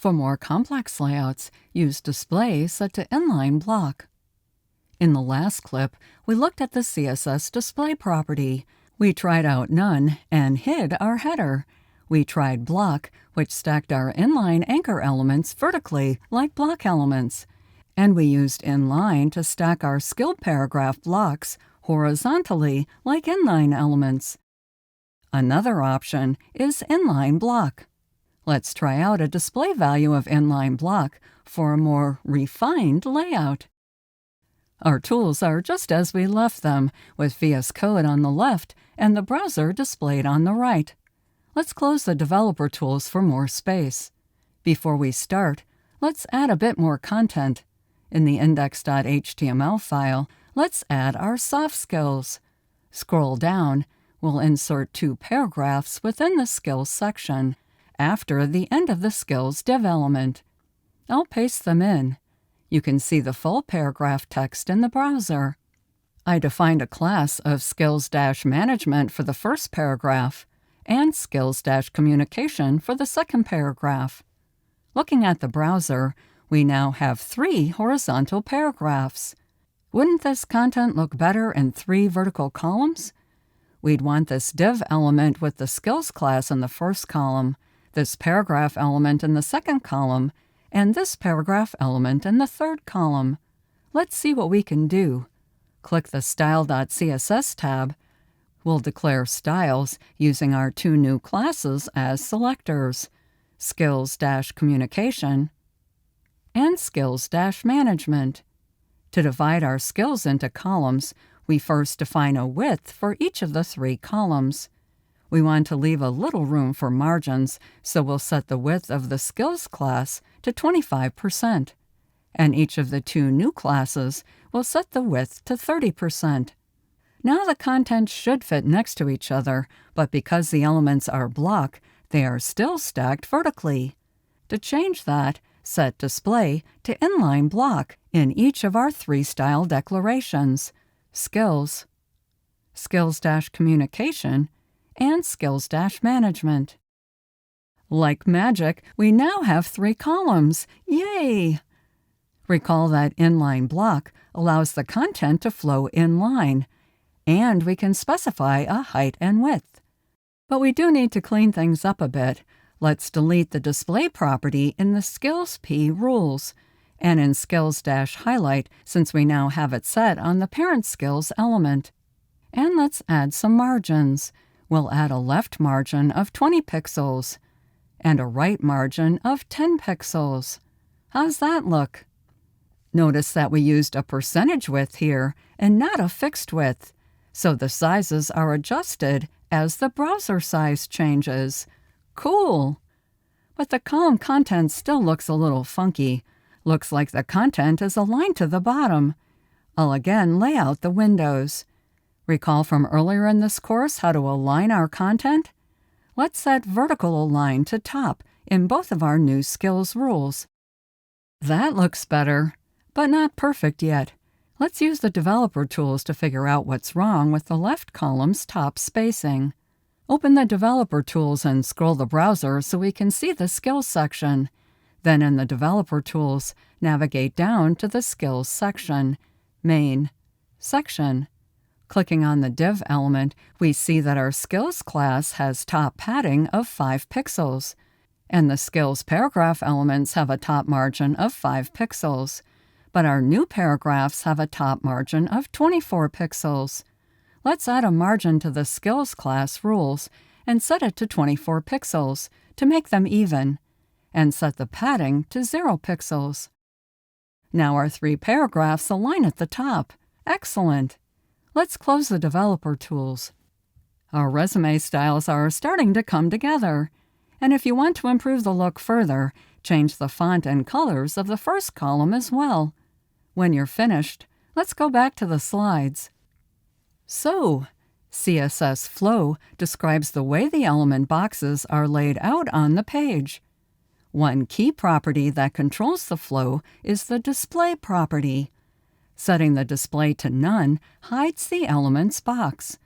For more complex layouts, use Display set to Inline-block. In the last clip, we looked at the CSS display property. We tried out None and hid our header. We tried Block, which stacked our inline anchor elements vertically like block elements. And we used Inline to stack our skill paragraph blocks horizontally like inline elements. Another option is Inline-block. Let's try out a display value of Inline-block for a more refined layout. Our tools are just as we left them, with VS Code on the left and the browser displayed on the right. Let's close the developer tools for more space. Before we start, let's add a bit more content. In the index.html file, let's add our soft skills. Scroll down. We'll insert 2 paragraphs within the skills section, after the end of the skills div element. I'll paste them in. You can see the full paragraph text in the browser. I defined a class of skills-management for the first paragraph and skills-communication for the second paragraph. Looking at the browser, we now have 3 horizontal paragraphs. Wouldn't this content look better in 3 vertical columns? We'd want this div element with the skills class in the first column, this paragraph element in the second column, and this paragraph element in the third column. Let's see what we can do. Click the Style.css tab. We'll declare styles using our 2 new classes as selectors, skills-communication and skills-management. To divide our skills into columns, we first define a width for each of the 3 columns. We want to leave a little room for margins, so we'll set the width of the skills class to 25%, and each of the 2 new classes will set the width to 30%. Now the content should fit next to each other, but because the elements are block, they are still stacked vertically. To change that, set Display to Inline-block in each of our 3 style declarations: Skills, Skills-communication, and Skills-management. Like magic, we now have 3 columns. Yay! Recall that Inline-block allows the content to flow in line, and we can specify a height and width. But we do need to clean things up a bit. Let's delete the display property in the Skills P rules, and in Skills-highlight since we now have it set on the parent skills element. And let's add some margins. We'll add a left margin of 20 pixels and a right margin of 10 pixels. How's that look? Notice that we used a percentage width here and not a fixed width, so the sizes are adjusted as the browser size changes. Cool! But the column content still looks a little funky. Looks like the content is aligned to the bottom. I'll again lay out the windows. Recall from earlier in this course how to align our content? Let's set vertical align to top in both of our new skills rules. That looks better, but not perfect yet. Let's use the developer tools to figure out what's wrong with the left column's top spacing. Open the developer tools and scroll the browser so we can see the skills section. Then in the developer tools, navigate down to the skills section, main, section. Clicking on the div element, we see that our skills class has top padding of 5 pixels, and the skills paragraph elements have a top margin of 5 pixels, but our new paragraphs have a top margin of 24 pixels. Let's add a margin to the skills class rules and set it to 24 pixels to make them even, and set the padding to 0 pixels. Now our 3 paragraphs align at the top. Excellent! Let's close the developer tools. Our resume styles are starting to come together. And if you want to improve the look further, change the font and colors of the first column as well. When you're finished, let's go back to the slides. So, CSS Flow describes the way the element boxes are laid out on the page. One key property that controls the flow is the display property. Setting the display to none hides the element's box.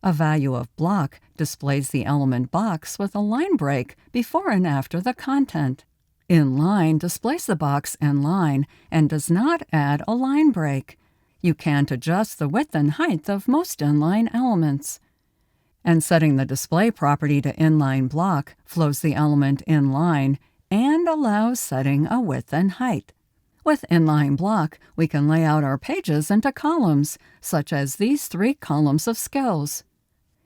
A value of block displays the element box with a line break before and after the content. Inline displays the box in line and does not add a line break. You can't adjust the width and height of most inline elements. And setting the display property to Inline-block flows the element in line and allows setting a width and height. With Inline-block, we can lay out our pages into columns, such as these 3 columns of skills.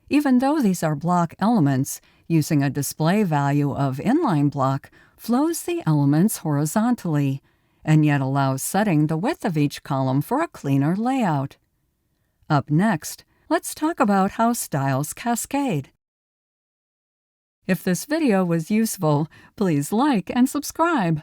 Even though these are block elements, using a display value of Inline-block flows the elements horizontally, and yet allows setting the width of each column for a cleaner layout. Up next, let's talk about how styles cascade. If this video was useful, please like and subscribe.